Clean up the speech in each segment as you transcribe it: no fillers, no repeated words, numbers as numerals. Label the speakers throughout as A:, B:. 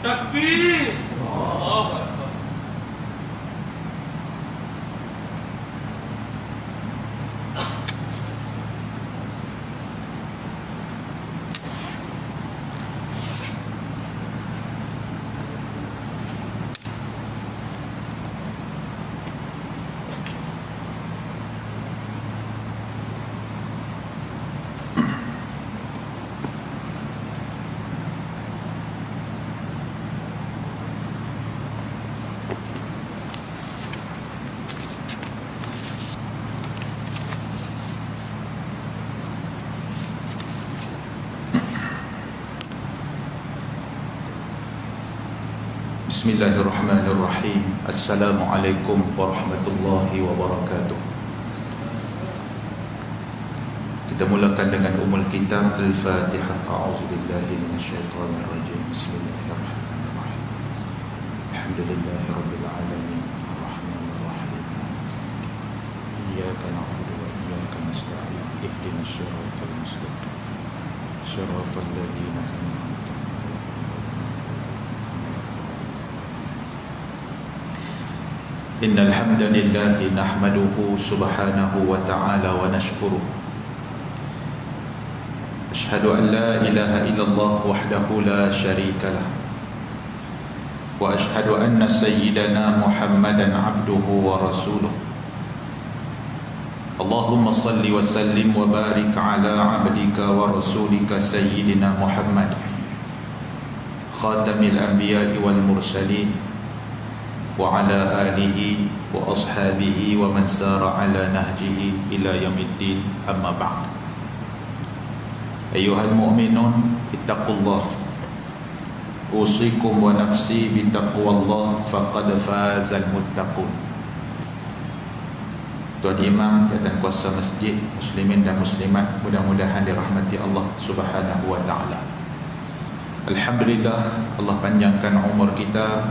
A: Takbir. Allah.
B: Bismillahirrahmanirrahim. Assalamualaikum warahmatullahi wabarakatuh. Kita mulakan dengan umul kitab Al-Fatihah. A'udzubillahi minasyaitonirrajim. Bismillahirrahmanirrahim. Alhamdulillahi rabbil alamin. Arrahmanirrahim. Iyyaka na'budu wa iyyaka nasta'in. Ihdinas siratal mustaqim. Siratal ladzina an'amta 'alaihim. Innal hamdalillah nahmaduhu subhanahu wa ta'ala wa nashkuruh. Ashhadu an la ilaha illallah wahdahu la syarika lah. Wa ashhadu anna sayyidana Muhammadan abduhu wa rasuluh. Allahumma salli wa sallim wa barik ala abdika wa rasulika sayyidina Muhammad khatamil anbiya'i wal mursalin wa ala alihi wa ashabihi wa man sara ala nahjihi ila yaumiddin, amma ba'd. Ayyuhal mu'minun ittaqullah, usikum wa nafsi bittaqwallah, faqad fazal muttaqun. Tuan Imam dan kuasa masjid, muslimin dan muslimat, mudah-mudahan dirahmati Allah Subhanahu wa ta'ala. Alhamdulillah, Allah panjangkan umur kita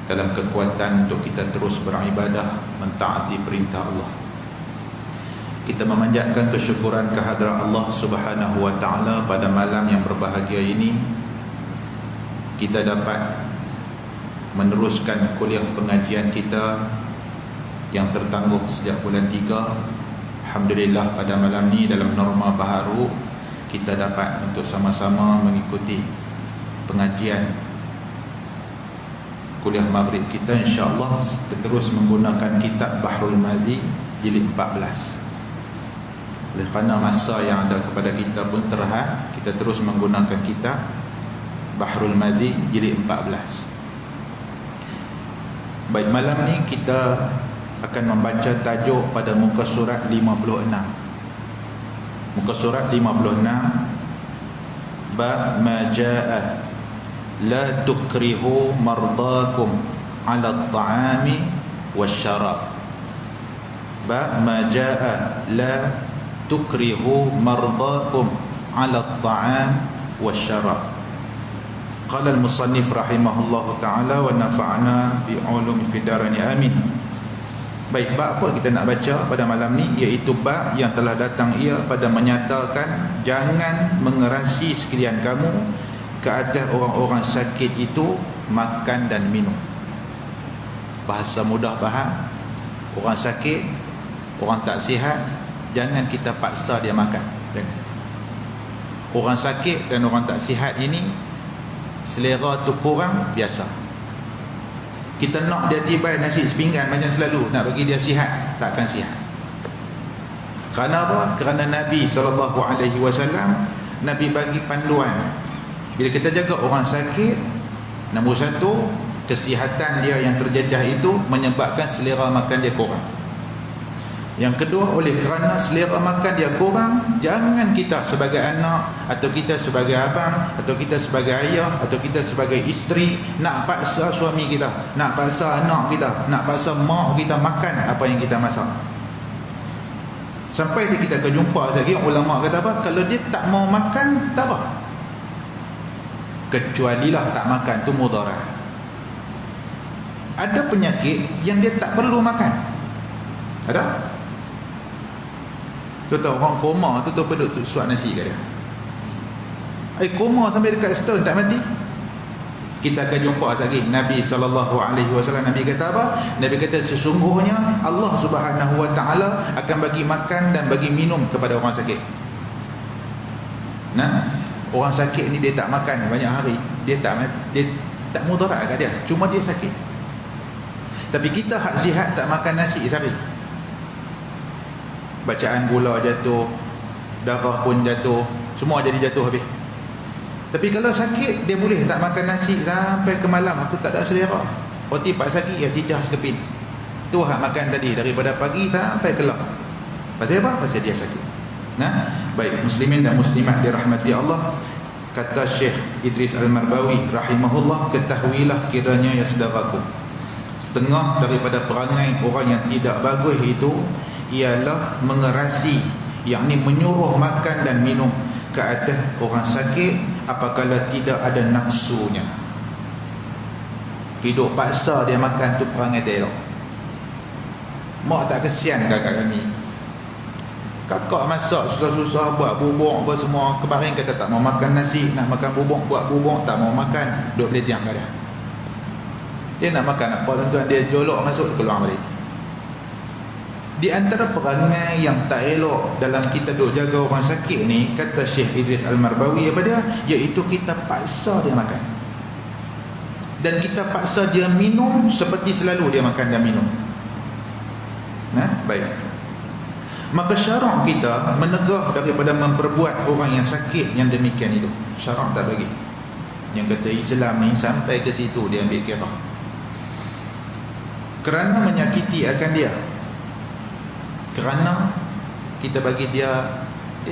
B: dalam kekuatan untuk kita terus beribadah, mentaati perintah Allah. Kita memanjatkan kesyukuran kehadrat Allah Subhanahu wa ta'ala pada malam yang berbahagia ini. Kita dapat meneruskan kuliah pengajian kita yang tertangguh sejak bulan 3. Alhamdulillah, pada malam ni dalam norma baharu kita dapat untuk sama-sama mengikuti pengajian kuliah maghrib kita. InsyaAllah kita terus menggunakan kitab Bahrul Mazi jilid 14. Oleh kerana masa yang ada kepada kita pun terhad, kita terus menggunakan kitab Bahrul Mazi jilid 14. Baik, malam ni kita akan membaca tajuk pada muka surat 56. Muka surat 56, Bab ma jaa la tukrihu mardakum ala at-ta'ami wasyarab. Bab ma jaa la tukrihu mardakum ala at-ta'am wasyarab. Qala al-musannif rahimahullahu ta'ala wa nafa'ana bi ulumi fid darain, amin. Baik, bab apa kita nak baca pada malam ni, iaitu bab yang telah datang ia pada menyatakan jangan mengerasi sekalian kamu ke atas orang-orang sakit itu makan dan minum. Bahasa mudah faham. Orang sakit, orang tak sihat, jangan kita paksa dia makan. Jangan. Orang sakit dan orang tak sihat ini selera tu kurang, biasa. Kita nak dia tibai nasi sepinggan macam selalu, nak bagi dia sihat, takkan sihat. Kerana apa? Kerana Nabi SAW, Nabi bagi panduan. Bila kita jaga orang sakit, nombor satu, kesihatan dia yang terjejah itu menyebabkan selera makan dia kurang. Yang kedua, oleh kerana selera makan dia kurang, jangan kita sebagai anak, atau kita sebagai abang, atau kita sebagai ayah, atau kita sebagai isteri nak paksa suami kita, nak paksa anak kita, nak paksa mak kita makan apa yang kita masak. Sampai kita jumpa lagi ulama kata apa? Kalau dia tak mau makan, tak apa, kecualilah tak makan tu mudarat. Ada penyakit yang dia tak perlu makan. Ada? Tu tahu orang koma tu apa duk suap nasi kat dia. Koma sampai dekat stone tak mati. Kita akan jumpa lagi Nabi SAW. Nabi kata apa? Nabi kata sesungguhnya Allah Subhanahu Wa Taala akan bagi makan dan bagi minum kepada orang sakit. Nah, orang sakit ni dia tak makan banyak hari, dia tak mudarat kat dia, cuma dia sakit. Tapi kita hak sihat tak makan nasi sehari, bacaan gula jatuh, darah pun jatuh, semua jadi jatuh habis. Tapi kalau sakit, dia boleh tak makan nasi sampai ke malam, aku tak ada selera. Roti pak sakit, ya cicah sekepit. Tu hak makan tadi, daripada pagi sampai kelak. Pasal apa? Pasal dia sakit. Nah, baik muslimin dan muslimat dirahmati Allah. Kata Syekh Idris Al-Marbawi rahimahullah, ketahuilah kiranya ya saudaraku, setengah daripada perangai orang yang tidak bagus itu ialah mengerasi, yakni menyuruh makan dan minum ke atas orang sakit apabila tidak ada nafsunya. Hidup paksa dia makan tu perangai tak elok. Mak tak kesian kakak kami, kakak masak susah-susah buat bubuk apa semua, kemarin kata tak mau makan nasi, nak makan bubuk, buat bubuk tak mau makan, duduk boleh tiang kat dia. Dia nak makan apa tuan-tuan, dia jolok masuk keluar balik. Di antara perangai yang tak elok dalam kita duk jaga orang sakit ni, kata Syekh Idris Al-Marbawi apa dia, iaitu kita paksa dia makan dan kita paksa dia minum seperti selalu dia makan dan minum. Nah, baik. Maka syarak kita menegah daripada memperbuat orang yang sakit yang demikian itu. Syarak tak bagi. Yang kata Islam ni sampai ke situ dia ambil kira, kerana menyakiti akan dia, kerana kita bagi dia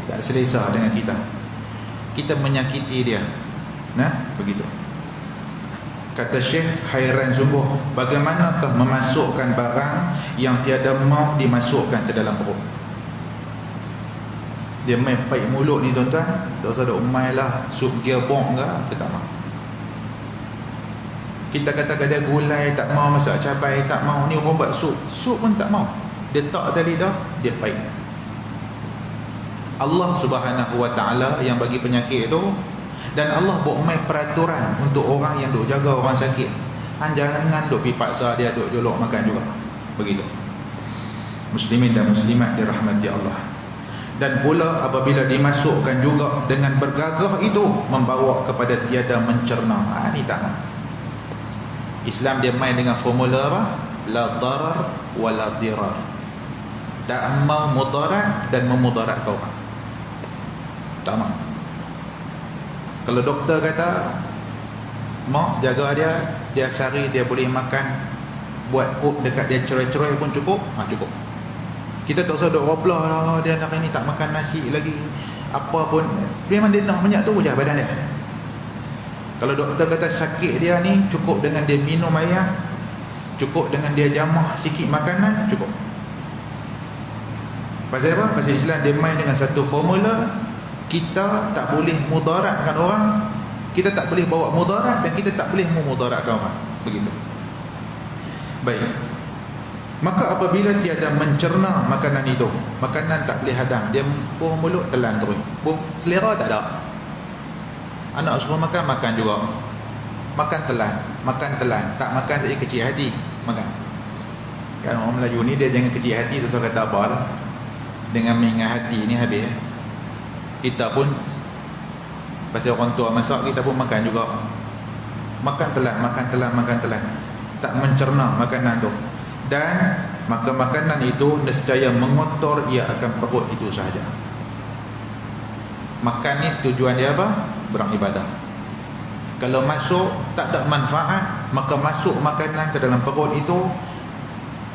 B: tak selesa dengan kita menyakiti dia. Nah, begitu. Kata Syekh, hairan sungguh bagaimanakah memasukkan barang yang tiada mau dimasukkan ke dalam perut. Dia main pahit mulut ni tuan-tuan, tak usah duk main lah sup gearbox ke, tak mau. Kita kata dia gulai tak mau, masak cabai tak mau, ni orang buat sup pun tak mau. Dia tak tadi dah, dia pahit. Allah Subhanahu Wa Taala yang bagi penyakit itu, dan Allah buat main peraturan untuk orang yang duk jaga orang sakit. Jangan duk pergi paksa dia duk jolok makan juga. Begitu. Muslimin dan muslimat dirahmati Allah. Dan pula apabila dimasukkan juga dengan bergagah itu membawa kepada tiada mencerna. Ini tak mau. Islam dia main dengan formula apa? La darar wa la dirar. Tak mau mudarat dan memudarat kau orang. Tak mau. Kalau doktor kata mak jaga dia sehari dia boleh makan, buat dekat dia cerai-cerai pun cukup, cukup. Kita tak usah duk roplah lah, dia nak ini tak makan nasi lagi, apa pun, memang dia nak banyak tu je badan dia. Kalau doktor kata sakit dia ni cukup dengan dia minum air, cukup dengan dia jamah sikit makanan, cukup. Pasal apa? Pasal Islam dia main dengan satu formula. Kita tak boleh mudaratkan orang, kita tak boleh bawa mudarat, dan kita tak boleh memudaratkan orang. Begitu. Baik. Maka apabila tiada mencerna makanan itu, makanan tak boleh hadam, dia buah mulut telan terus, selera tak ada. Anak suruh makan, makan juga, makan telan, tak makan tak kecil hati, makan. Kan orang Melayu ni dia jangan kecil hati tu, so kata apa lah, dengan mengingat hati ni habis. Kita pun pasal orang tua masak, kita pun makan juga, makan telan, tak mencerna makanan tu, dan maka makanan itu nescaya mengotor ia akan perut itu sahaja. Makan ni tujuan dia apa? Beribadah. Kalau masuk tak ada manfaat, maka masuk makanan ke dalam perut itu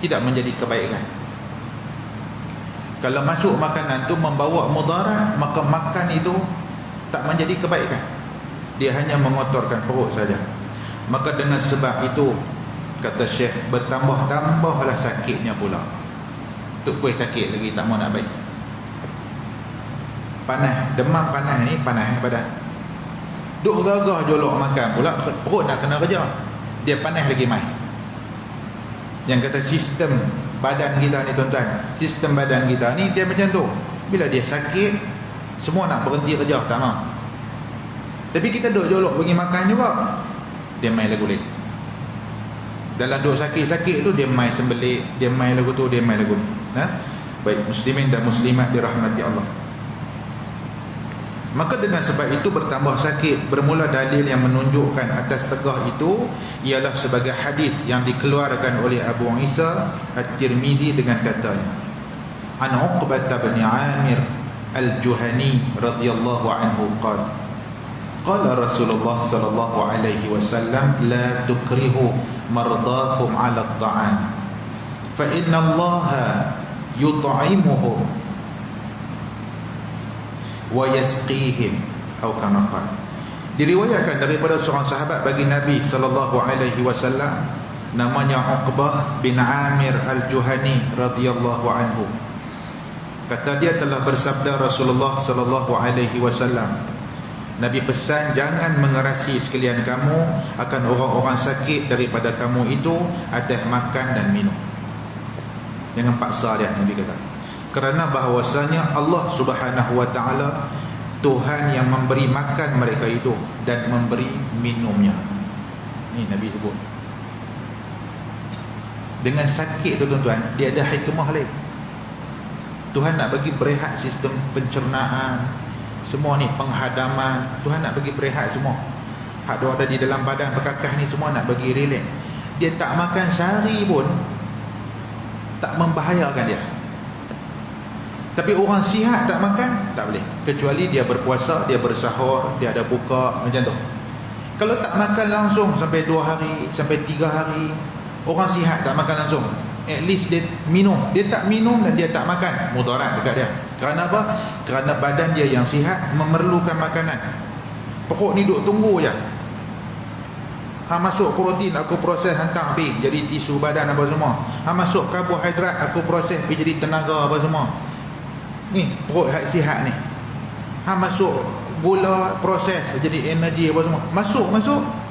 B: tidak menjadi kebaikan. Kalau masuk makanan tu membawa mudarat, maka makan itu tak menjadi kebaikan, dia hanya mengotorkan perut saja. Maka dengan sebab itu, kata Syekh, bertambah-tambahlah sakitnya pula. Tuk kuih sakit lagi tak mau nak baik. Panas, demam panas ni, panas badan. Duk gagah jolok makan pula, perut nak kena kerja, dia panas lagi mai. Yang kata sistem badan kita ni tuan-tuan, sistem badan kita ni dia macam tu. Bila dia sakit, semua nak berhenti kerja, tak mau. Tapi kita duk jolok bagi makan juga, dia main lagu lain. Dalam duk sakit-sakit tu dia main sembelik, dia main lagu tu, dia main lagu ni. Baik, muslimin dan muslimat dirahmati Allah. Maka dengan sebab itu bertambah sakit. Bermula dalil yang menunjukkan atas tegah itu ialah sebagai hadis yang dikeluarkan oleh Abu Isa At-Tirmizi dengan katanya, an Uqbah bin Amir Al-Juhani radhiyallahu anhu qala qala Rasulullah sallallahu alaihi wasallam la tukrihu mardakum 'ala at-ta'am fa inna Allaha yut'imuhum wa yasqihim atau kama qala. Diriwayatkan daripada seorang sahabat bagi Nabi sallallahu alaihi wasallam namanya Uqbah bin Amir Al-Juhani radhiyallahu anhu. Kata dia telah bersabda Rasulullah sallallahu alaihi wasallam, Nabi pesan jangan mengerasi sekalian kamu akan orang-orang sakit daripada kamu itu atas makan dan minum. Jangan paksa dia, Nabi kata. Kerana bahawasanya Allah Subhanahu wa taala Tuhan yang memberi makan mereka itu dan memberi minumnya. Ni Nabi sebut. Dengan sakit tu tuan-tuan, dia ada hikmah lain. Tuhan nak bagi berehat sistem pencernaan, semua ni penghadaman, Tuhan nak bagi berehat semua. Hak ada di dalam badan perkakas ni semua nak bagi relax. Dia tak makan sehari pun tak membahayakan dia. Tapi orang sihat tak makan, tak boleh. Kecuali dia berpuasa, dia bersahur, dia ada buka, macam tu. Kalau tak makan langsung sampai 2 hari, sampai 3 hari, orang sihat tak makan langsung, at least dia minum. Dia tak minum dan dia tak makan, mudarat dekat dia. Kerana apa? Kerana badan dia yang sihat memerlukan makanan. Perut ni duk tunggu je. Masuk protein, aku proses hantar pergi jadi tisu badan apa semua. Masuk karbohidrat, aku proses pergi jadi tenaga apa semua. Ni perut sihat ni. Masuk gula, proses jadi energi apa semua. Masuk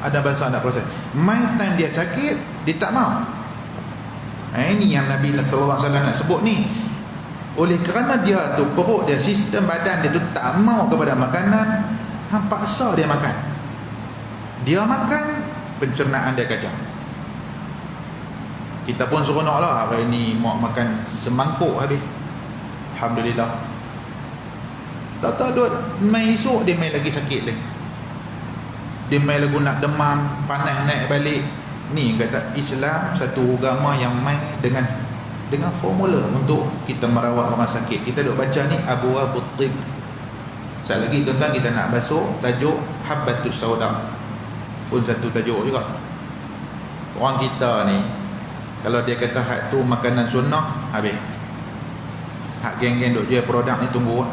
B: ada bangsa nak proses. My time dia sakit, dia tak mau. Ini yang Nabi sallallahu alaihi wasallam nak sebut ni. Oleh kerana dia tu perut dia, sistem badan dia tu tak mau kepada makanan, paksa dia makan. Dia makan, pencernaan dia kacau. Kita pun seronoklah hari ni mau makan semangkuk habis. Alhamdulillah. Tak tahu duk main esok dia main lagi sakit lagi. Dia main lagu nak demam, panas naik balik. Ni kata Islam satu agama yang main dengan formula untuk kita merawat orang sakit. Kita duk baca ni Abwaabut Tibb. Sekali lagi tuan-tuan, kita nak basuh tajuk Habbatus Sauda. Pun satu tajuk juga. Orang kita ni kalau dia kata hak tu makanan sunnah, habis. Hak geng-geng duk jual produk ni tunggu.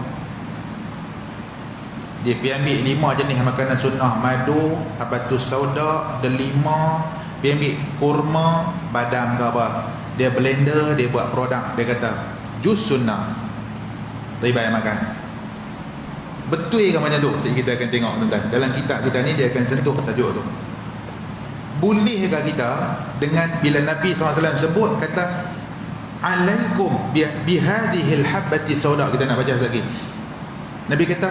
B: Dia pergi ambil 5 jenis makanan sunnah, madu, Habbatus Sauda, delima, pergi ambil kurma, badam ke apa. Dia blender, dia buat produk. Dia kata jus sunnah, tapi bayar makan. Betul ke macam tu? Kita akan tengok tuan-tuan. Dalam kitab kita ni dia akan sentuh tajuk tu. Bolehkah kita dengan bila Nabi SAW sebut kata alaikum bihadhil habbati sauda, kita nak baca lagi. Nabi kata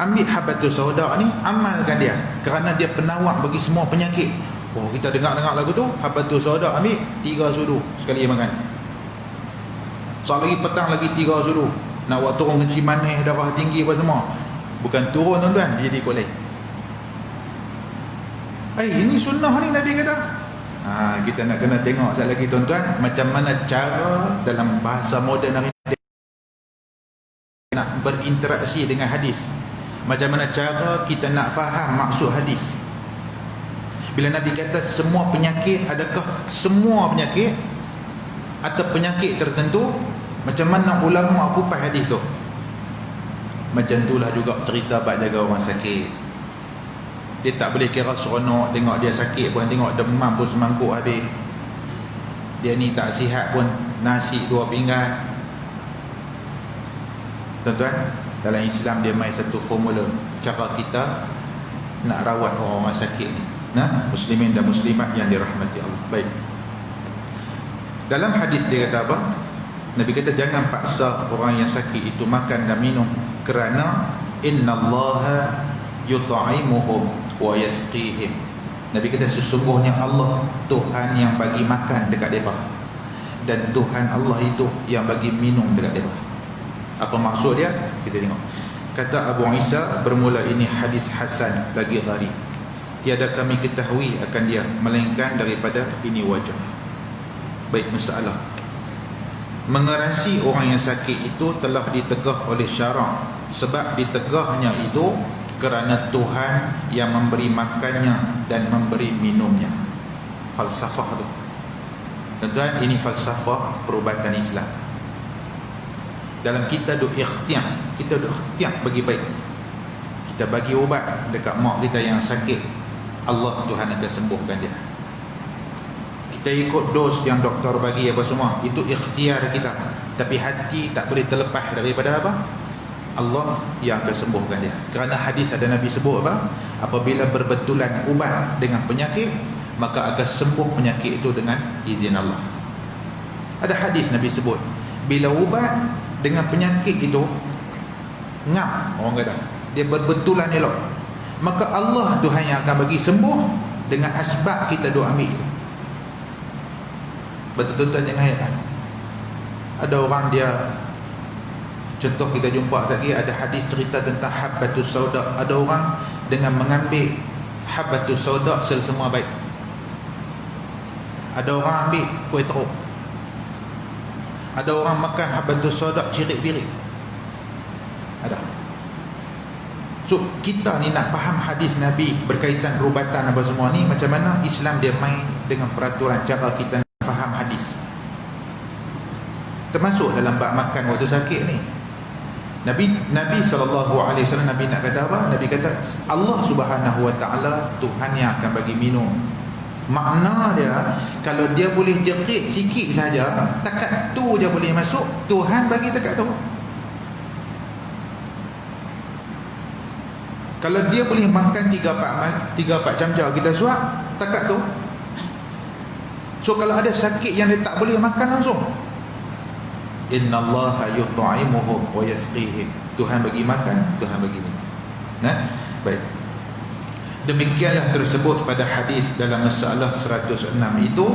B: ambil habbatus sauda ni, amalkan dia kerana dia penawar bagi semua penyakit. Oh, kita dengar-dengar lagu tu, habbatus sauda, ambil 3 sudu sekali makan. Soal lagi petang lagi 3 sudu. Nak buat turun kencing manis, darah tinggi apa semua. Bukan turun tuan-tuan, dia jadi kolej. Ini sunnah ni Nabi kata. Kita nak kena tengok sekali lagi tuan-tuan, macam mana cara dalam bahasa moden hari ini nak berinteraksi dengan hadis. Macam mana cara kita nak faham maksud hadis. Bila Nabi kata semua penyakit, adakah semua penyakit atau penyakit tertentu? Macam mana ulama kupas hadis tu? Macam itulah juga cerita bab jaga orang sakit. Dia tak boleh kira seronok tengok dia sakit pun, tengok demam pun semangkuk habis. Dia ni tak sihat pun nasi 2 pinggan. Tuan-tuan, dalam Islam dia main satu formula cara kita nak rawat orang-orang sakit ni. Muslimin dan muslimat yang dirahmati Allah. Baik. Dalam hadis dia kata apa? Nabi kata jangan paksa orang yang sakit itu makan dan minum kerana innallaha yut'imuhum wa yasqihim. Nabi kata sesungguhnya Allah Tuhan yang bagi makan dekat mereka, dan Tuhan Allah itu yang bagi minum dekat mereka. Apa maksud dia? Kita tengok. Kata Abu Isa, bermula ini hadis hasan lagi gharib, tiada kami ketahui akan dia melainkan daripada ini wajah. Baik, masalah mengerasi orang yang sakit itu telah ditegah oleh syarak, sebab ditegahnya itu kerana Tuhan yang memberi makannya dan memberi minumnya. Falsafah tu, tuan-tuan, ini falsafah perubatan Islam. Dalam kita duk ikhtiar, kita duk ikhtiar bagi baik, kita bagi ubat dekat mak kita yang sakit, Allah Tuhan akan sembuhkan dia. Kita ikut dos yang doktor bagi apa semua, itu ikhtiar kita, tapi hati tak boleh terlepas daripada apa? Allah yang akan sembuhkan dia. Kerana hadis ada Nabi sebut apa? Apabila berbetulan ubat dengan penyakit, maka akan sembuh penyakit itu dengan izin Allah. Ada hadis Nabi sebut, bila ubat dengan penyakit itu ngam, orang kata dia berbetulan elok, maka Allah Tuhan yang akan bagi sembuh dengan asbab kita doa ambil itu. Betul-betul jangan heran. Ada orang dia, contoh kita jumpa lagi, ada hadis cerita tentang habbatus sauda. Ada orang dengan mengambil habbatus sauda semua baik. Ada orang ambil kuih teruk. Ada orang makan habbatus sauda cirik-birik. Ada. So kita ni nak faham hadis Nabi berkaitan rubatan apa semua ni, macam mana Islam dia main dengan peraturan cara kita faham hadis, termasuk dalam bab makan waktu sakit ni. Nabi SAW, Nabi nak kata apa? Nabi kata Allah Subhanahu Wa Taala Tuhan yang akan bagi minum. Makna dia, kalau dia boleh jekik sikit saja, takat tu je boleh masuk, Tuhan bagi takat tu. Kalau dia boleh makan 3-4 camca kita suap, takat tu. So kalau ada sakit yang dia tak boleh makan langsung, innallaha yut'imuhum wa yasqihim, Tuhan bagi makan, Tuhan bagi minum. Nah, baik. Demikianlah tersebut pada hadis dalam masalah 106 itu.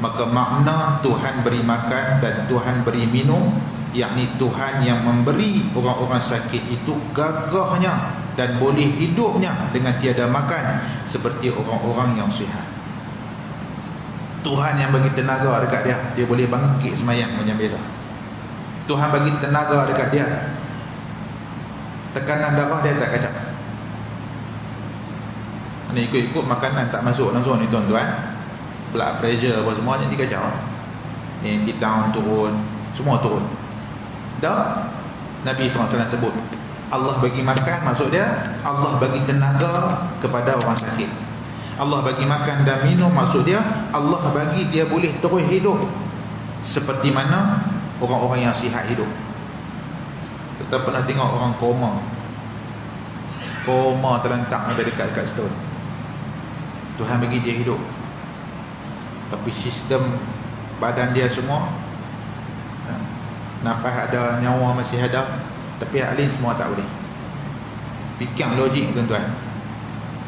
B: Maka makna Tuhan beri makan dan Tuhan beri minum, yakni Tuhan yang memberi orang-orang sakit itu gagahnya dan boleh hidupnya dengan tiada makan seperti orang-orang yang sihat. Tuhan yang bagi tenaga dekat dia, dia boleh bangkit semayang macam biasa. Tuhan bagi tenaga dekat dia, tekanan darah dia tak kacau. Ni ikut-ikut makanan tak masuk langsung ni tuan-tuan, blood pressure apa semua ni kacau. Ni down turun, semua turun. Dah Nabi SAW sebut Allah bagi makan, maksud dia Allah bagi tenaga kepada orang sakit. Allah bagi makan dan minum, maksud dia Allah bagi dia boleh terus hidup seperti mana orang-orang yang sihat hidup. Kita pernah tengok orang koma terlentang sampai dekat setahun, Tuhan bagi dia hidup, tapi sistem badan dia semua, nafas ada, nyawa masih ada, tapi hak lain semua tak boleh. Fikir logik tuan-tuan.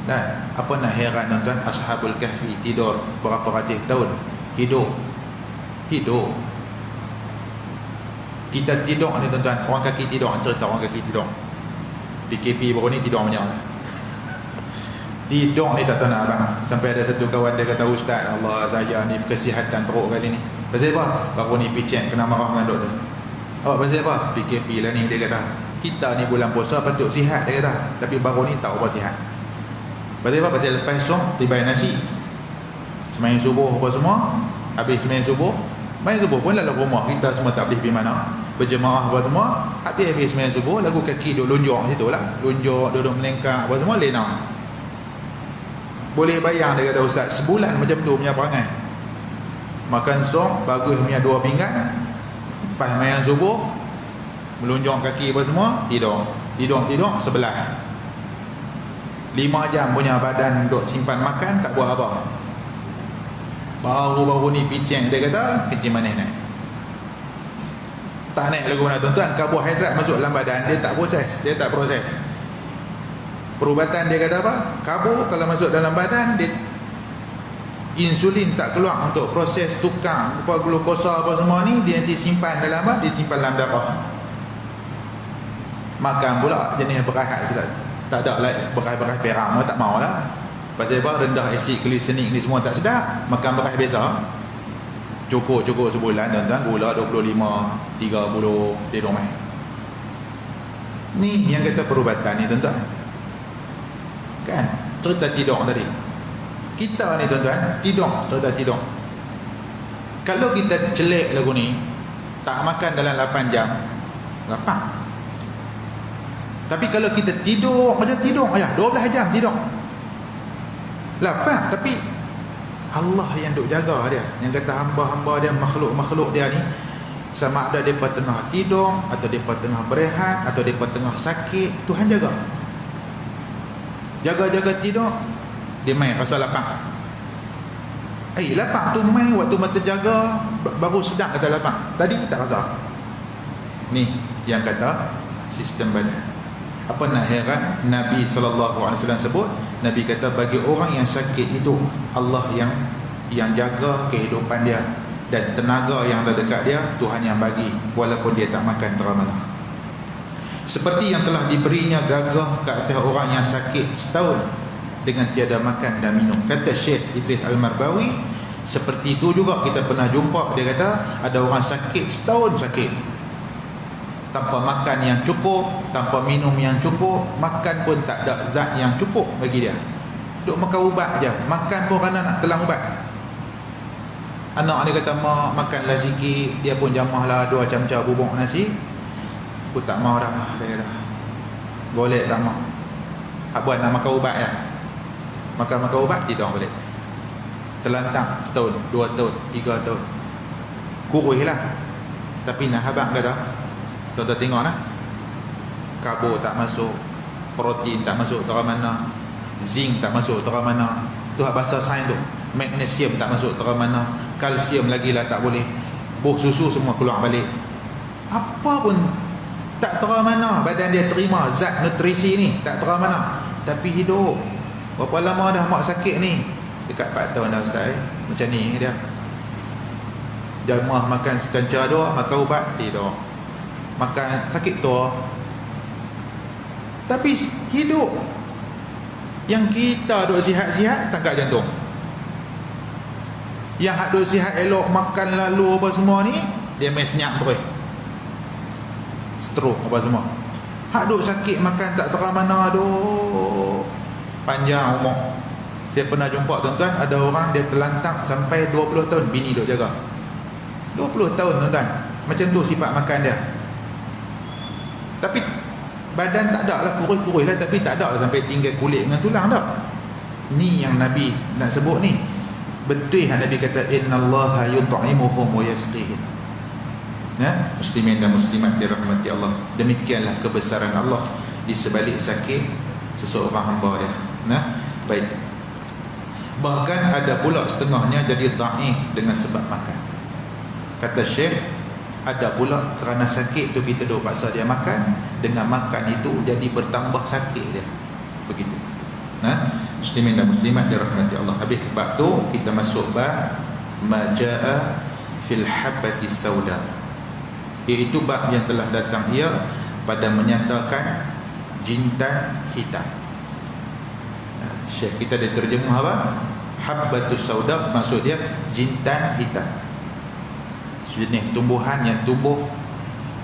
B: Dan apa nak heran tuan-tuan, Ashabul Kahfi tidur berapa ratus tahun, hidup. Kita tidur ni tuan-tuan, orang kaki tidur, cerita orang kaki tidur. PKP baru ni tidur macam mana? Tidur ni tak tahu nak abang. Sampai ada satu kawan dia kata, Ustaz, Allah saya ni kesihatan teruk kali ni. Pasal apa? Baru ni picek kena marah dengan doktor. Oh, pasal apa? PKP lah ni, dia kata. Kita ni bulan puasa patut sihat, dia kata. Tapi baru ni tak apa sihat. Pasal apa? Pasal lepas tiba nasi, semayang subuh apa semua. Habis semayang subuh pun lalu rumah, kita semua tak boleh pergi mana, berjemaah apa semua. Habis semayang subuh, lagu kaki duduk lunjuk situ lah, lunjuk, duduk melengkang apa semua, lena. Boleh bayang, dia kata Ustaz, sebulan macam tu punya perangai. Makan sop bagus punya 2 pinggan, lepas semayang subuh melunjuk kaki apa semua, tidur sebelah 5 jam punya badan duk simpan makan, tak buat apa. Baru-baru ni piceng, dia kata kencing manis naik. Tak naik lagu mana tuan-tuan, karbohidrat masuk dalam badan, dia tak proses. Perubatan dia kata apa? Karbo kalau masuk dalam badan, dia insulin tak keluar untuk proses tukar apa glukosa apa semua ni, dia nanti simpan dalam apa? Dia simpan dalam darah. Makan pula jenis beras sudah tak ada lah, beras perak tak mau lah. Pasal apa? Rendah asid glisenik ni semua tak sedap. Makan beras biasa cukup sebulan tuan-tuan, gula 25 30 dia domai. Ni yang kata perubatan ni tuan-tuan, kan? Cerita tidur tadi kita ni tuan-tuan, cerita tidur. Kalau kita celek lagu ni, tak makan dalam 8 jam, lapang. Tapi kalau kita tidur aja 12 jam tidur, lapang. Tapi Allah yang duk jaga dia, yang kata hamba-hamba dia, makhluk-makhluk dia ni, sama ada depa tengah tidur atau depa tengah berehat atau depa tengah sakit, Tuhan jaga. Jaga tidur, dia main rasa lapang. Lapang tu main waktu mata jaga baru sedap kata lapang. Tadi tak rasa. Ni yang kata sistem badan. Apa nak heran, Nabi SAW sebut, Nabi kata bagi orang yang sakit itu, Allah yang jaga kehidupan dia, dan tenaga yang ada dekat dia Tuhan yang bagi, walaupun dia tak makan teramana. Seperti yang telah diberinya gagah ke atas orang yang sakit setahun dengan tiada makan dan minum. Kata Syekh Idris Al-Marbawi, seperti itu juga kita pernah jumpa, dia kata ada orang sakit setahun sakit, tanpa makan yang cukup, tanpa minum yang cukup, makan pun tak ada zat yang cukup bagi dia. Duk makan ubat je, makan pun kerana nak telan ubat. Anak dia kata, mak makanlah sikit, dia pun jamahlah 2 camca bubuk nasi. Aku tak mau dah, dia kata. Golek tak mau. Hak buat nak makan ubat ya. Makan ubat tidak boleh. Terlantang setahun, 2 tahun, 3 tahun. Kurus lah. Tapi nak habang kata, tuan-tuan tengok lah, karbo tak masuk, protein tak masuk terang mana, zinc tak masuk terang mana, tu hak bahasa sains tu, magnesium tak masuk terang mana, kalsium lagi lah tak boleh, buah susu semua keluar balik, apa pun tak terang mana badan dia terima zat nutrisi ni, tak terang mana. Tapi hidup berapa lama dah mak sakit ni? Dekat 4 tahun dah ustaz. Macam ni dia, jamah makan sekancar doa, makan ubat tidur, makan sakit tu. Tapi hidup yang kita duk sihat-sihat tangkap jantung, yang hak duk sihat elok makan lalu apa semua ni, dia main senyap terus, stroke apa semua. Hak duk sakit makan tak terang mana, aduh panjang umur. Saya pernah jumpa tuan-tuan, ada orang dia terlantak sampai 20 tahun, bini duk jaga 20 tahun tuan-tuan. Macam tu sifat makan dia. Tapi badan tak ada lah, kurus-kurus lah, tapi tak ada lah sampai tinggal kulit dengan tulang tak. Ni yang Nabi nak sebut ni. Betul yang Nabi kata, innallaha yut'imuhum wa yasqihim. Ya, muslimin dan muslimat dirahmati Allah. Demikianlah kebesaran Allah di sebalik sakit seseorang hamba dia. Nah, baik. Bahkan ada pula setengahnya jadi dhaif dengan sebab makan. Kata Syekh, ada pula kerana sakit tu kita duk paksa dia makan, dengan makan itu jadi bertambah sakit dia. Begitu. Nah, muslimin dan muslimat dirahmati Allah. Habis bab tu kita masuk bab majaa fil habati sauda, iaitu bab yang telah datang ia pada menyatakan jintan hitam. Syekh kita dia terjemah apa? Habbatus sauda, maksud dia jintan hitam, jenis tumbuhan yang tumbuh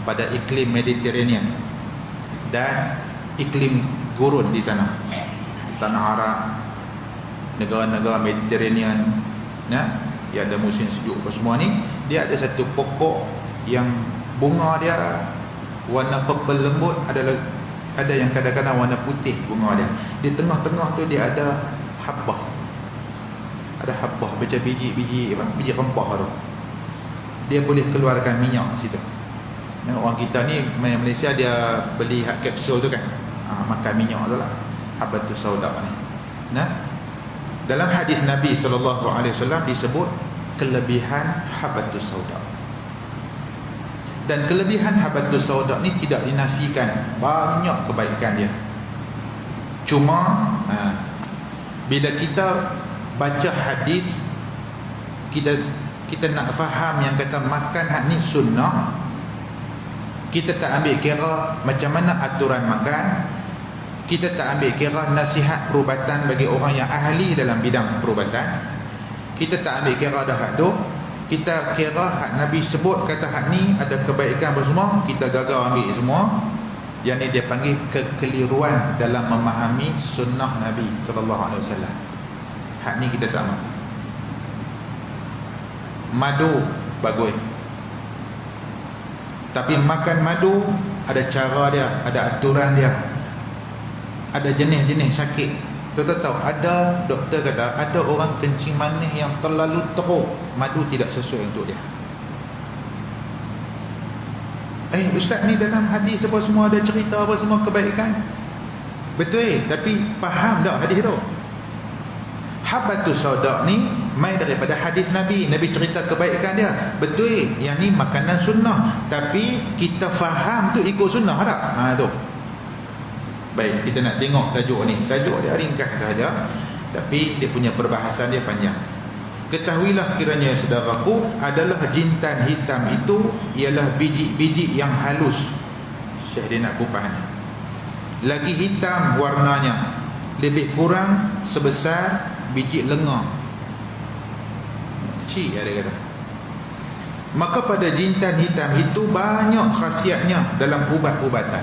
B: pada iklim Mediterranean dan iklim gurun di sana, tanah Arab, negara-negara Mediterranean, ya, yang ada musim sejuk apa semua ni. Dia ada satu pokok yang bunga dia warna purple lembut, ada yang kadang-kadang warna putih bunga dia. Di tengah-tengah tu dia ada habbah, ada habbah macam biji rempah tu. Dia boleh keluarkan minyak situ. Orang kita ni Malaysia dia beli hak kapsul tu kan, makan minyak tu lah, habbatus sauda ni. Nah, dalam hadis Nabi SAW disebut kelebihan habbatus sauda. Dan kelebihan habbatus sauda ni tidak dinafikan, banyak kebaikan dia. Cuma bila kita baca hadis kita nak faham yang kata makan hak ni sunnah, kita tak ambil kira macam mana aturan makan, kita tak ambil kira nasihat perubatan bagi orang yang ahli dalam bidang perubatan, kita tak ambil kira dah hak tu, kita kira hak Nabi sebut kata hak ni ada kebaikan apa semua, kita gagal ambil semua. Yang ni dia panggil kekeliruan dalam memahami sunnah Nabi SAW. Hak ni kita tak mahu. Madu bagus, tapi makan madu ada cara dia, ada aturan dia, ada jenis-jenis sakit. Tuan-tuan tahu, ada doktor kata ada orang kencing manis yang terlalu teruk, madu tidak sesuai untuk dia. Ustaz ni dalam hadis apa semua ada cerita apa semua kebaikan. Betul, tapi faham tak hadis tu? Habatus sauda ni mai daripada hadis Nabi. Nabi cerita kebaikan dia. Betul, yang ni makanan sunnah, tapi kita faham tu ikut sunnah tak? Tu. Baik, kita nak tengok tajuk ni. Tajuk dia ringkas sahaja, tapi dia punya perbahasan dia panjang. Ketahuilah kiranya saudaraku, adalah jintan hitam itu ialah biji-biji yang halus. Syekh dia nak kupas ni. Lagi hitam warnanya, lebih kurang sebesar biji lenga. Kecil dia kata. Maka pada jintan hitam itu banyak khasiatnya dalam ubat-ubatan.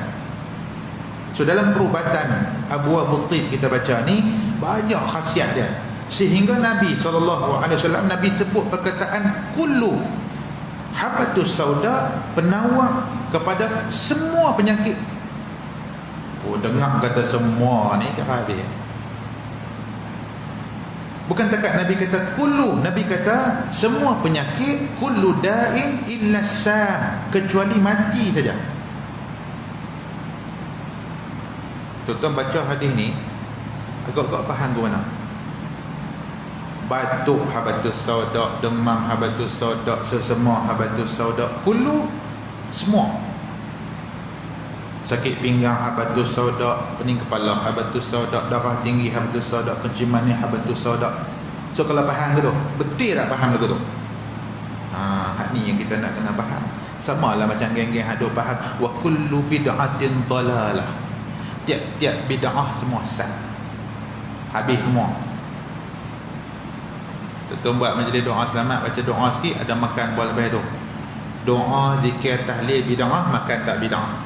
B: So dalam perubatan Abu Tib kita baca ni banyak khasiat dia. Sehingga Nabi SAW, Nabi sebut perkataan kullu habatus sauda, penawar kepada semua penyakit. Dengar kata semua ni kat habis. Bukan takat Nabi kata kullu, Nabi kata semua penyakit, kullu da'in illa sam, kecuali mati saja. Tuan-tuan baca hadis ni agak-agak faham ke mana? Batuk habatus sauda, demam habatus sauda, sesema habatus sauda, kullu semua. Sakit pinggang habatus sauda, pening kepala habatus sauda, darah tinggi habatus sauda, kencing manis habatus sauda. So kalau faham ke tu? Betul tak faham lagu tu? Hak ni yang kita nak kena faham. Sama lah macam geng-geng hak duk faham wa kullu bid'atin dalalah. Tiap-tiap bid'ah semua sesat. Habis semua. Tuan buat majlis doa selamat, baca doa sikit, ada makan buat lepas tu. Doa, zikir, tahlil, bid'ah, makan tak bid'ah.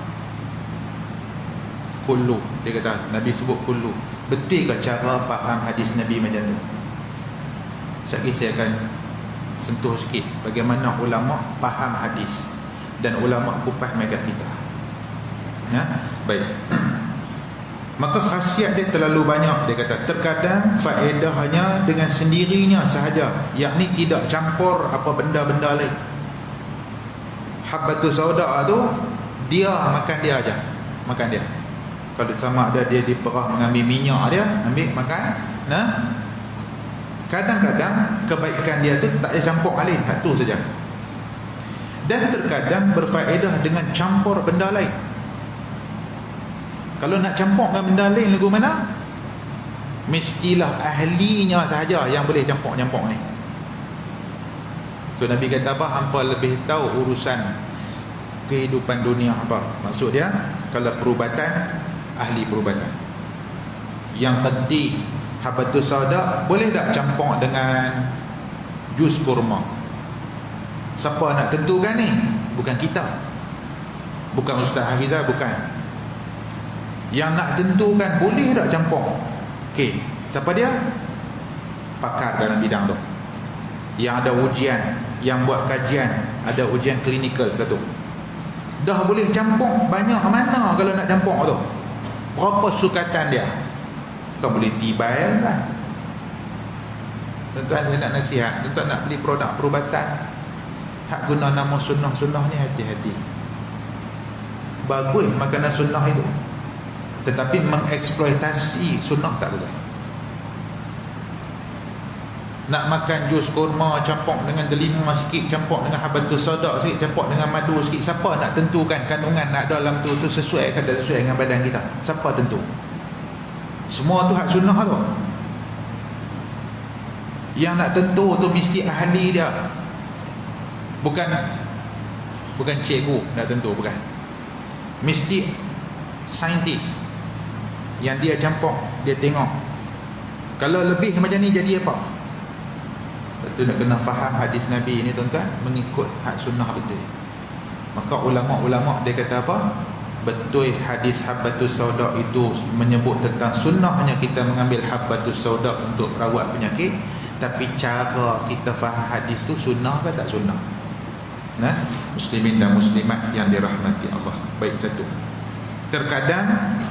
B: Kullu, dia kata Nabi sebut kullu. Betul ke cara faham hadis Nabi macam tu? Sekali saya akan sentuh sikit bagaimana ulama faham hadis dan ulama kupas mereka kita. Baik. Maka khasiat dia terlalu banyak, dia kata. Terkadang faedahnya dengan sendirinya sahaja, yakni tidak campur apa benda-benda lain. Habatus sauda tu dia makan dia aja, makan dia. Kalau sama ada dia diperah mengambil minyak dia, ambil makan. Kadang-kadang kebaikan dia tu tak ada campur lain, satu saja. Dan terkadang berfaedah dengan campur benda lain. Kalau nak campur dengan benda lain lagu mana? Mestilah ahlinya sahaja yang boleh campur-campur ni. So Nabi kata apa? Hampa lebih tahu urusan kehidupan dunia apa. Maksud dia, kalau perubatan, ahli perubatan. Yang penting habatus sauda boleh tak campur dengan jus kurma? Siapa nak tentukan ni? Bukan kita, bukan Ustaz Hafizah, bukan. Yang nak tentukan boleh tak campur, okey, siapa dia? Pakar dalam bidang tu, yang ada ujian, yang buat kajian, ada ujian klinikal satu. Dah boleh campur, banyak mana kalau nak campur tu? Berapa sukatan dia? Bukan boleh tibai kan? Tuan-tuan, saya nak nasihat, tuan-tuan nak beli produk perubatan, hak guna nama sunnah-sunnah ni, hati-hati. Bagus makanan sunnah itu, tetapi mengeksploitasi sunnah tak boleh. Nak makan jus kurma campur dengan delima sikit, campur dengan habatus sauda sikit, campur dengan madu sikit, siapa nak tentukan kandungan nak dalam tu sesuai ke tak sesuai dengan badan kita? Siapa tentu? Semua tu hak sunnah tu. Yang nak tentu tu mesti ahli dia. Bukan cikgu nak tentu, bukan. Mesti saintis yang dia campur, dia tengok. Kalau lebih macam ni jadi apa? Betul, nak kena faham hadis Nabi ni tuan-tuan, mengikut hak sunnah betul. Maka ulama-ulama dia kata apa? Betul hadis habbatus sauda itu menyebut tentang sunnahnya kita mengambil habbatus sauda untuk rawat penyakit, tapi cara kita faham hadis tu sunnah ke tak sunnah? Nah, muslimin dan muslimat yang dirahmati Allah. Baik, satu. Terkadang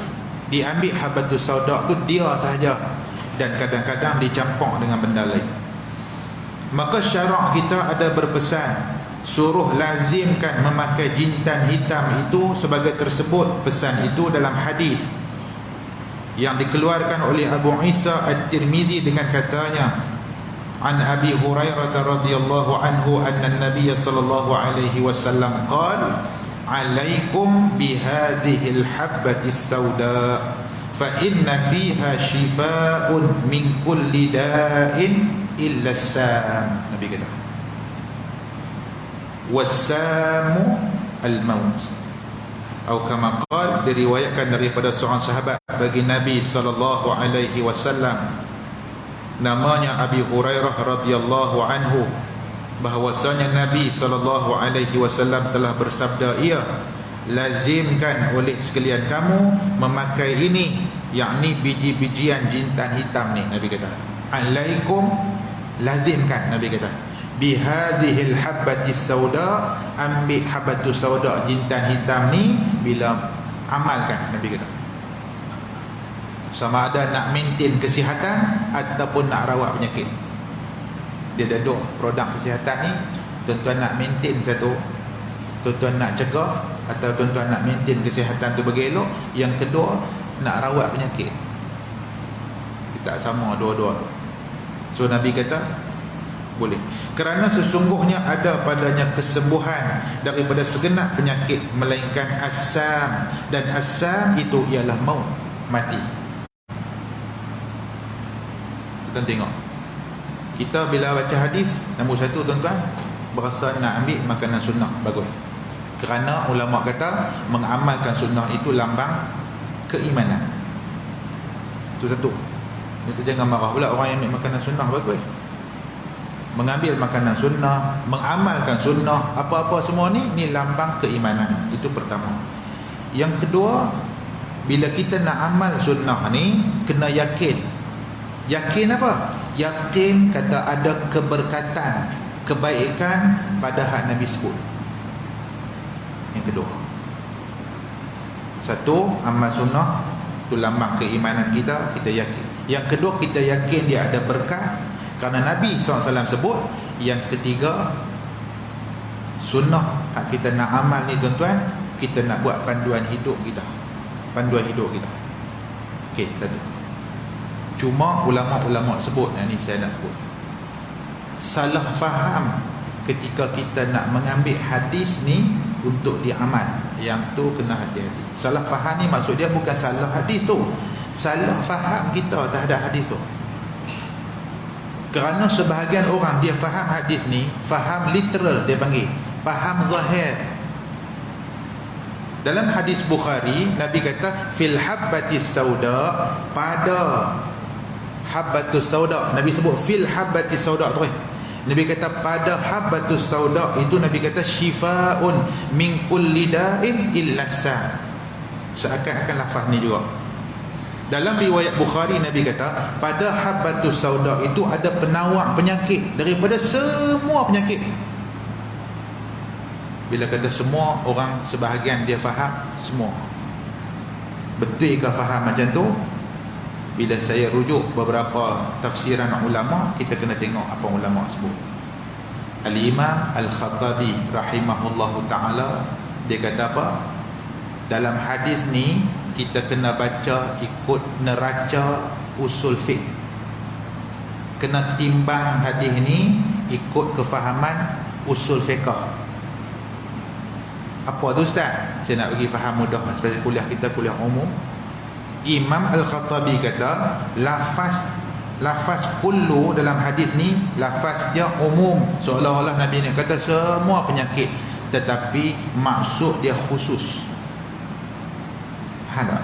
B: diambil habbatus sauda tu dia sahaja, dan kadang-kadang dicampur dengan benda lain. Maka syarak kita ada berpesan suruh lazimkan memakai jintan hitam itu sebagai tersebut pesan itu dalam hadis yang dikeluarkan oleh Abu Isa At-Tirmizi dengan katanya, an Abi Hurairah radhiyallahu anhu anna an-nabiy sallallahu alaihi wasallam qala alaikum bihadhihi al-habbati as-sauda fa inna fiha shifaa'un min kulli da'in illa as-sam. Nabi kata wasamu al-maut, atau kama qala, diriwayatkan daripada seorang sahabat bagi Nabi sallallahu alaihi wasallam, namanya Abi Hurairah radhiyallahu anhu, bahwasanya Nabi sallallahu alaihi wasallam telah bersabda, ia lazimkan oleh sekalian kamu memakai ini, yakni biji-bijian jintan hitam ni. Nabi kata alaikum, lazimkan. Nabi kata bihadhil habbatis sauda, ambil habbatus sauda, jintan hitam ni, bila amalkan. Nabi kata sama ada nak maintain kesihatan ataupun nak rawat penyakit. Dia ada dua produk kesihatan ni. Tuan-tuan nak maintain satu, tuan-tuan nak cegah, atau tuan-tuan nak maintain kesihatan tu bagi elok. Yang kedua, nak rawat penyakit. Kita sama dua-dua tu. So Nabi kata boleh, kerana sesungguhnya ada padanya kesembuhan daripada segenap penyakit melainkan asam, dan asam itu ialah maut, mati. Tuan tengok, kita bila baca hadis, nombor satu tuan-tuan, berasa nak ambil makanan sunnah, bagus. Kerana ulama kata mengamalkan sunnah itu lambang keimanan. Itu satu. Itu jangan marah pula orang yang ambil makanan sunnah, bagus. Mengambil makanan sunnah, mengamalkan sunnah, apa-apa semua ni lambang keimanan. Itu pertama. Yang kedua, bila kita nak amal sunnah ni, kena yakin. Yakin apa? Yakin kata ada keberkatan, kebaikan pada hak Nabi sebut. Yang kedua, satu, amal sunnah itu lambang keimanan kita, kita yakin. Yang kedua, kita yakin dia ada berkat kerana Nabi SAW sebut. Yang ketiga, sunnah hak kita nak amal ni tuan-tuan, kita nak buat panduan hidup kita. Panduan hidup kita. Okey, satu. Cuma ulama-ulama sebut, yang ni saya nak sebut, salah faham ketika kita nak mengambil hadis ni untuk diamal. Yang tu kena hati-hati. Salah faham ni maksud dia bukan salah hadis tu, salah faham kita terhadap hadis tu. Kerana sebahagian orang dia faham hadis ni, faham literal, dia panggil faham zahir. Dalam hadis Bukhari, Nabi kata fil habbatis sauda, pada habbatus sauda. Nabi sebut fil habbatis sauda tu. Nabi kata pada habbatus sauda itu, Nabi kata shifaun min kulli da'in illa sa. Seakan-akan lafaz ni juga. Dalam riwayat Bukhari, Nabi kata pada habbatus sauda itu ada penawar penyakit daripada semua penyakit. Bila kata semua, orang sebahagian dia faham semua. Betul ke faham macam tu? Bila saya rujuk beberapa tafsiran ulama, kita kena tengok apa ulama sebut. Al-Imam Al-Khattabi rahimahullahu ta'ala, dia kata apa? Dalam hadis ni kita kena baca ikut neraca usul fiqh. Kena timbang hadis ni ikut kefahaman usul fiqh. Apa tu Ustaz? Saya nak bagi faham mudah sebab kuliah kita kuliah umum. Imam Al-Khattabi kata lafaz kullu dalam hadis ni lafaz dia umum, seolah-olah Nabi ni kata semua penyakit, tetapi maksud dia khusus. Ada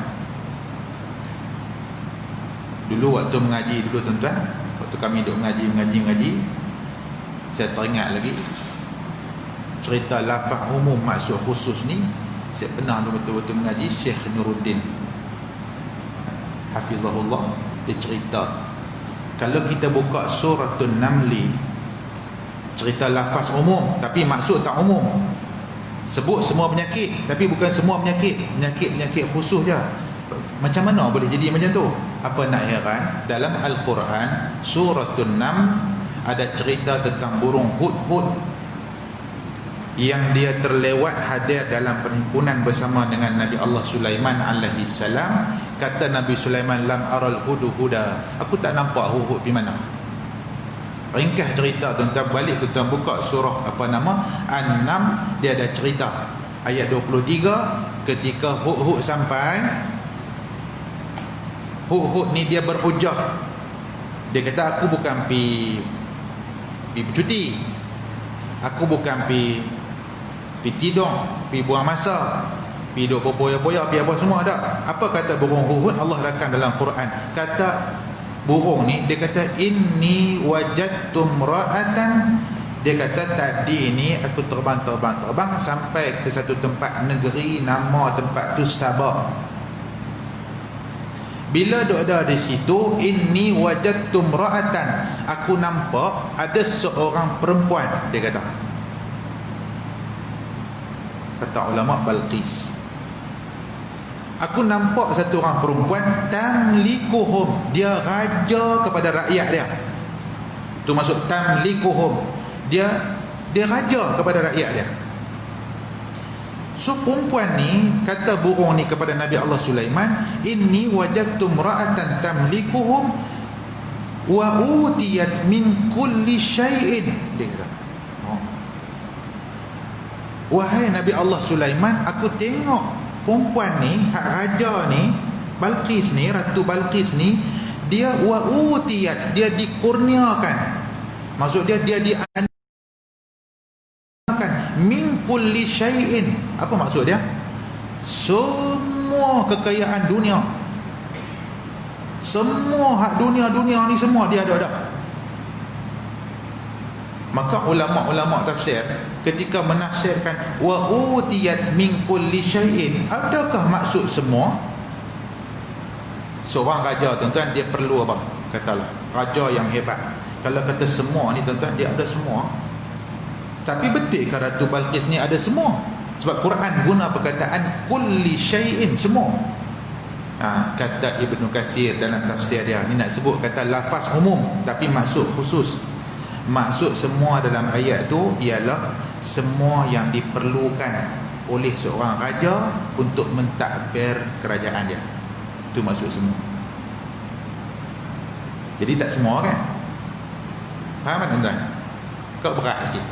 B: dulu waktu mengaji dulu tuan-tuan, waktu kami duk mengaji, saya teringat lagi cerita lafaz umum maksud khusus ni. Saya pernah betul-betul mengaji Syekh Nuruddin hafizahullah, dia cerita kalau kita buka suratul Namli, cerita lafaz umum tapi maksud tak umum, sebut semua penyakit tapi bukan semua penyakit khusus je. Macam mana boleh jadi macam tu? Apa nak heran, dalam Al-Quran suratul Naml ada cerita tentang burung hudhud yang dia terlewat hadir dalam perhimpunan bersama dengan Nabi Allah Sulaiman alaihi salam. Kata Nabi Sulaiman, lam aral hudhuda, aku tak nampak hudhud di mana. Ringkas cerita tentang balik tentang buka surah An-Naml, dia ada cerita ayat 23 ketika hudhud sampai. Hudhud ni dia berhujah, dia kata aku bukan pi bercuti, aku bukan pi tidur, pi buang masa, pi duk berpoya-poya, pi apa semua tak. Apa kata burung hudhud? Allah rakam dalam Quran, kata burung ni, dia kata inni wajadtum ra'atan, dia kata tadi ni aku terbang sampai ke satu tempat negeri, nama tempat tu Sabah. Bila duk ada di situ, inni wajadtum ra'atan, aku nampak ada seorang perempuan, dia kata ulama Balqis, aku nampak satu orang perempuan, tamlikuhum, dia raja kepada rakyat dia. Tu maksud tamlikuhum, dia raja kepada rakyat dia. So perempuan ni, kata burung ni kepada Nabi Allah Sulaiman, inni wajadtum ra'atan tamlikuhum wa utiyat min kulli syai'in, dia kata, wahai Nabi Allah Sulaiman, aku tengok perempuan ni, hak raja ni, Balqis ni, Ratu Balqis ni, dia wa utiyat, dia dikurniakan, maksud dia dianugerahkan min kulli syai'in. Apa maksud dia? Semua kekayaan dunia, semua hak dunia ni semua dia ada. Maka ulama-ulama tafsir ketika menafsirkan wa utiyat min kulli syai'in, adakah maksud semua? Seorang raja tuan-tuan, dia perlu apa? Katalah raja yang hebat, kalau kata semua ni tuan-tuan, dia ada semua. Tapi betul ke Ratu Balqis ni ada semua? Sebab Quran guna perkataan kulli syai'in, semua. Kata Ibnu Katsir dalam tafsir dia ni, nak sebut kata lafaz umum tapi maksud khusus. Maksud semua dalam ayat tu ialah semua yang diperlukan oleh seorang raja untuk mentadbir kerajaan dia. Itu maksud semua. Jadi tak semua kan? Faham tak tuan-tuan? Kau berat sikit.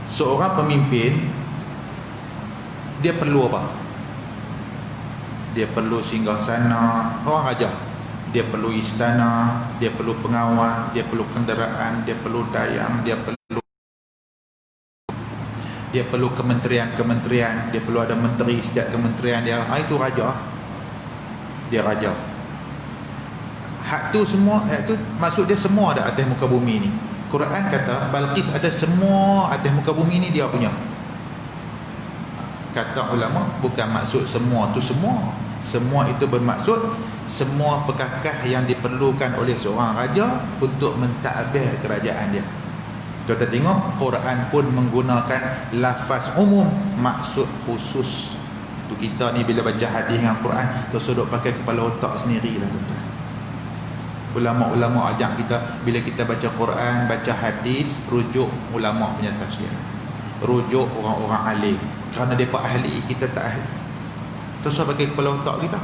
B: Seorang pemimpin, dia perlu apa? Dia perlu singgahsana. Orang raja, dia perlu istana, dia perlu pengawal, dia perlu kenderaan, dia perlu dayang, dia perlu kementerian-kementerian, dia perlu ada menteri setiap kementerian dia. Itu raja. Dia raja. Hak tu semua, tu maksud dia semua ada atas muka bumi ni. Quran kata Balqis ada semua atas muka bumi ni dia punya. Kata ulama, bukan maksud semua tu semua. Semua itu bermaksud semua perkakah yang diperlukan oleh seorang raja untuk mentadbir kerajaan dia. Kita tengok Quran pun menggunakan lafaz umum, maksud khusus. Tu kita ni bila baca hadis dengan Quran, tersuduk pakai kepala otak sendiri lah tuan-tuan. Ulama-ulama ajak kita, bila kita baca Quran, baca hadis, rujuk ulama punya tafsir, rujuk orang-orang alim. Kerana mereka ahli, kita tak ahli. Terus pakai kepala otak kita.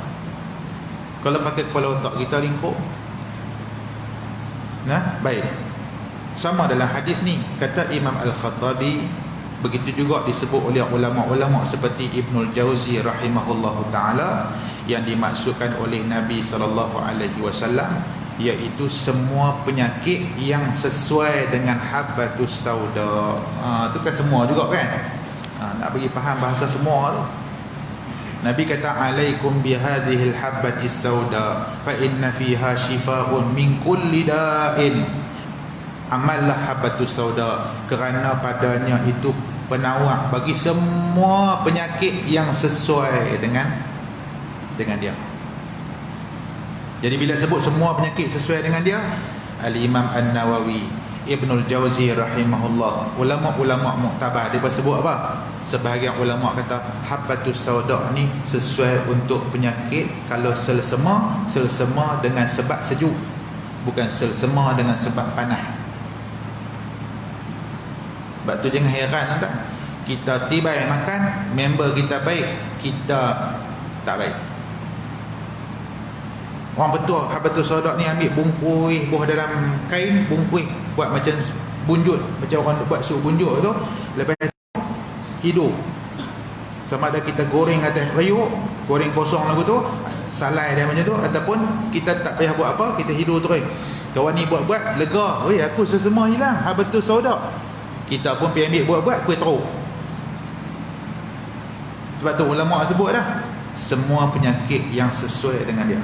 B: Kalau pakai kepala otak kita lingkup. Baik. Sama dalam hadis ni, kata Imam Al-Khattabi, begitu juga disebut oleh ulama-ulama seperti Ibnul Jauzi rahimahullahu ta'ala, yang dimaksudkan oleh Nabi SAW, iaitu semua penyakit yang sesuai dengan habbatus sauda. Tu kan semua juga kan. Nak bagi faham bahasa semua tu. Nabi kata alaikum bihadhil habbatis sauda fa inna fiha shifaa'un min kulli da'in. Amallah habbatus sauda kerana padanya itu penawar bagi semua penyakit yang sesuai dengan dia. Jadi bila sebut semua penyakit sesuai dengan dia, Al-Imam An-Nawawi, Ibnul Jauzi rahimahullah, ulama-ulama muktabar, dia sebut apa? Sebahagian ulama kata habbatus sauda ni sesuai untuk penyakit kalau selsema dengan sebab sejuk, bukan selsema dengan sebab panas. Sebab tu jangan heran tak? Kita tibai makan, member kita baik, kita tak baik. Orang betul habbatus sauda ni ambil bungkus buah dalam kain, bungkus buat macam bunjut, macam orang buat sup bunjut tu, lepas tu hidup. Sama ada kita goreng atas periuk, goreng kosong lagu tu, salai dia macam tu, ataupun kita tak payah buat apa, kita hidup terus. Kawan ni buat-buat lega, oi aku sesama hilang habbatus sauda. Kita pun pergi ambil buat-buat kuih teruk. Sebab tu ulama sebut dah, semua penyakit yang sesuai dengan dia.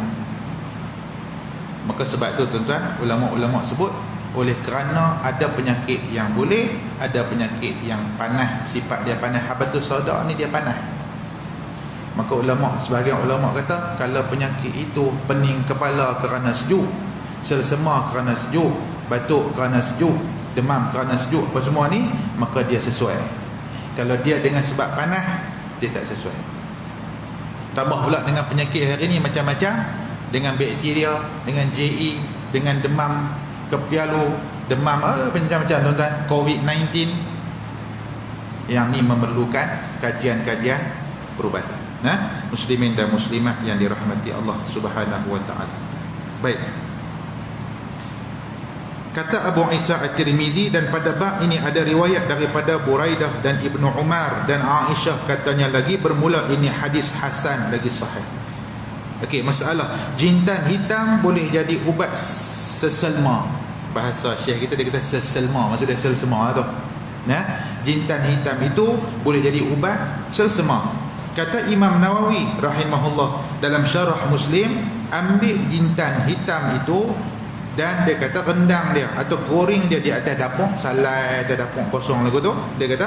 B: Maka sebab tu tuan-tuan, ulama-ulama sebut oleh kerana ada penyakit yang boleh, ada penyakit yang panas, sifat dia panas. Habbatus sauda ni dia panas. Maka ulama, sebahagian ulama kata kalau penyakit itu pening kepala kerana sejuk, selsema kerana sejuk, batuk kerana sejuk, demam kerana sejuk, apa semua ni, maka dia sesuai. Kalau dia dengan sebab panas, dia tak sesuai. Tambah pula dengan penyakit hari ni macam-macam, dengan bakteria, dengan JE, dengan demam kepialu, demam macam-macam tuan-tuan, COVID-19, yang ni memerlukan kajian-kajian perubatan. Muslimin dan muslimat yang dirahmati Allah Subhanahu wa taala. Baik. Kata Abu Isa At-Tirmizi, dan pada bab ini ada riwayat daripada Buraidah dan Ibnu Umar dan Aisyah, katanya lagi bermula ini hadis hasan lagi sahih. Okey, masalah jintan hitam boleh jadi ubat seselma. Bahasa Syekh kita dia kata seselma, maksud dia selsema tu. Jintan hitam itu boleh jadi ubat selsema. Kata Imam Nawawi rahimahullah dalam syarah Muslim, ambil jintan hitam itu dan dia kata rendang dia atau goreng dia di atas dapur, salai atas dapur kosong lagu tu, dia kata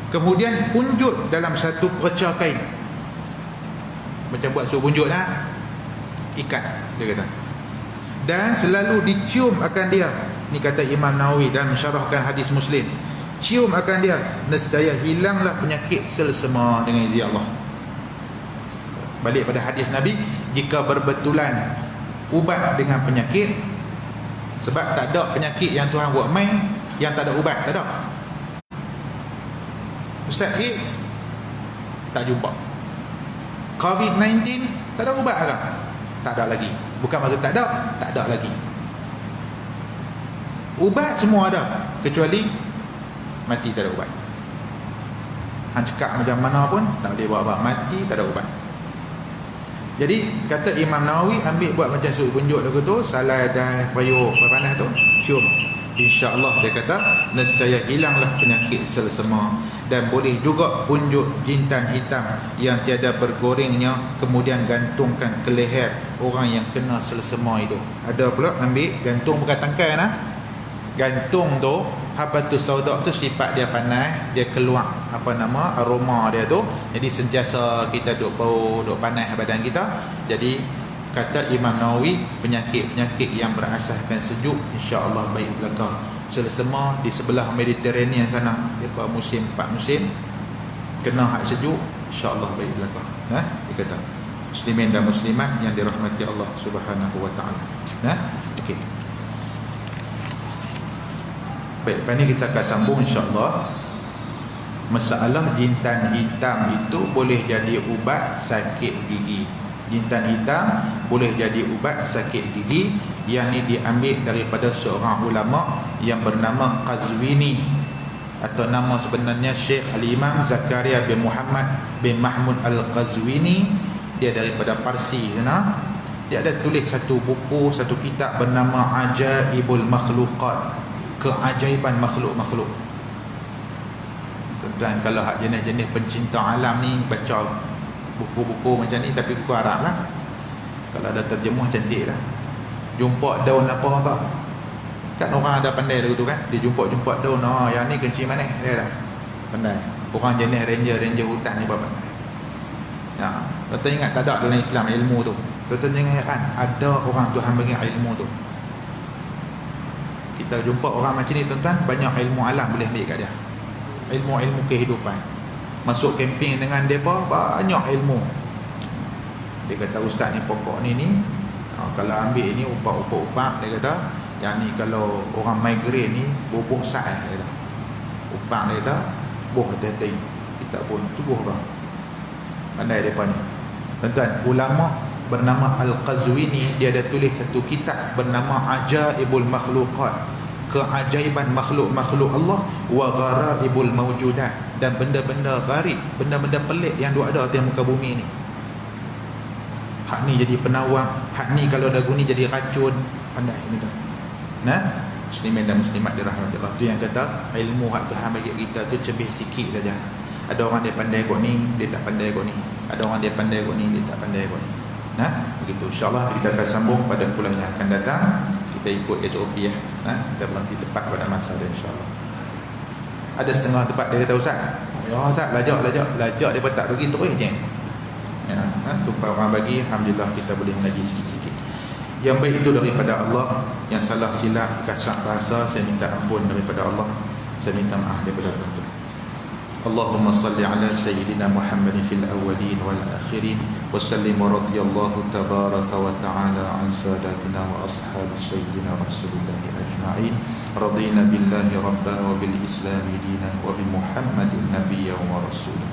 B: kemudian punjut dalam satu perca kain, macam buat sup bunjut lah, ikat, dia kata, dan selalu dicium akan dia. Ni kata Imam Nawawi dalam mensyarahkan hadis Muslim, cium akan dia, nescaya hilanglah penyakit selsema dengan izin Allah. Balik pada hadis Nabi, jika berbetulan ubat dengan penyakit, sebab tak ada penyakit yang Tuhan buat main yang tak ada ubat, tak ada. Ustaz AIDS tak jumpa, COVID-19 tak ada ubat ke? Tak ada lagi. Bukan maksud tak ada lagi. Ubat semua ada, kecuali mati tak ada ubat. Hang cakap macam mana pun tak boleh buat apa, mati tak ada ubat. Jadi kata Imam Nawawi, ambil buat macam sup bunjuk lagu tu, salai atas periuk panas tu, cium, insya-Allah dia kata nescaya hilanglah penyakit selsema. Dan boleh juga punjuk jintan hitam yang tiada bergorengnya, kemudian gantungkan ke leher orang yang kena selsema itu. Ada pula ambil gantung, bukan tangkai gantung tu. Habbatus sauda tu sifat dia panas, dia keluar aroma dia tu, jadi sentiasa kita duk bau, duk panas badan kita. Jadi kata Imam Nawawi, penyakit-penyakit yang berasaskan sejuk insya-Allah baik belaka. Selsema di sebelah Mediterranean sana, depa musim 4 musim kena hak sejuk, insya-Allah baik belaka. Dia kata muslimin dan muslimat yang dirahmati Allah Subhanahu wa taala. Okey. Baik, lepas ni kita akan sambung insya-Allah. Masalah jintan hitam itu boleh jadi ubat sakit gigi. Jintan hitam boleh jadi ubat sakit gigi, yang ni diambil daripada seorang ulama yang bernama Qazwini, atau nama sebenarnya Syekh Al-Imam Zakaria bin Muhammad bin Mahmud Al-Qazwini. Dia daripada Parsi sana. dia ada tulis satu buku, satu kitab bernama Ajaibul Makhluqat, keajaiban makhluk-makhluk. Tuan kalau hak jenis-jenis pencinta alam ni baca buku-buku macam ni, tapi buku Arab lah. Kalau ada terjemuh cantik lah. Jumpa daun apa ke, kan orang ada pandai tu kan, dia jumpa daun, yang ni kencing mana dia dah pandai. Orang jenis ranger hutan ni buat pandai. Tuan ingat tak ada dalam Islam ilmu tu. Tuan jangan heran, ada orang Tuhan bagi ilmu tu. Kita jumpa orang macam ni tuan-tuan, banyak ilmu alam boleh ambil kat dia, ilmu-ilmu kehidupan. Masuk camping dengan mereka, banyak ilmu. Dia kata ustaz ni pokok ni kalau ambil ni upak, dia kata yang ni kalau orang migraine ni bubuh sa'ah, dia kata upak, dia kata buh datai, kita pun tubuh orang pandai mereka ni tuan-tuan. Ulama bernama Al-Qazwini, dia ada tulis satu kitab bernama Ajaibul Makhluqat, keajaiban makhluk-makhluk Allah, wa gharaibul mawjudat, dan benda-benda gharib, benda-benda pelik yang ada di muka bumi ni. Hak ni jadi penawar, hak ni kalau dah guni jadi racun, pandai ni dah. Nah, muslimin dan muslimat dirahmati Allah, tu yang kata ilmu hak Tuhan bagi kita tu cebih sikit saja. Ada orang dia pandai kot ni, dia tak pandai kot ni. Ada orang dia pandai kot ni, dia tak pandai kot ni. Nah, begitu. InsyaAllah kita akan sambung pada kuliah yang akan datang. Kita ikut SOP ya. Kita berhenti tepat pada masa dia insyaAllah. Ada setengah tempat dia kata ustaz, ya ustaz, lajak dia tak bagi terus je. Tumpah orang bagi, alhamdulillah kita boleh mengaji sikit-sikit. Yang baik itu daripada Allah, yang salah silap kasar bahasa saya minta ampun daripada Allah, saya minta maaf daripada tuan-tuan. Allahumma salli ala sayyidina Muhammadin fil awwalin wal akhirin wa sallim wa radiyallahu tabaraka wa ta'ala an sadatina wa ashabi sayyidina Rasulillahi ajma'in. Radina billahi rabba wa bil islami dina wa bi Muhammadin nabiyya wa rasulah.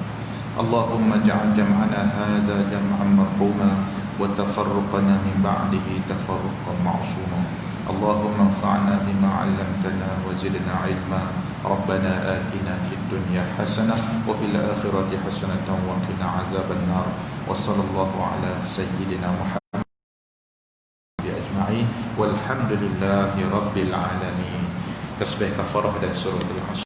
B: Allahumma ja'al jam'ana hadha jam'an marhuma wa tafarruqana min ba'dihi tafarruqan ma'suma. Allahumma anfa'na bima 'allamtana wa zidna 'ilma. Rabbana atina fid dunya hasanah wa fil akhirati hasanatan wa qina 'adzaban nar. Wa sallallahu ala sayyidina Muhammad ajma'in walhamdulillahi rabbil alamin. Tasbih kafarah dan surah al-Asr.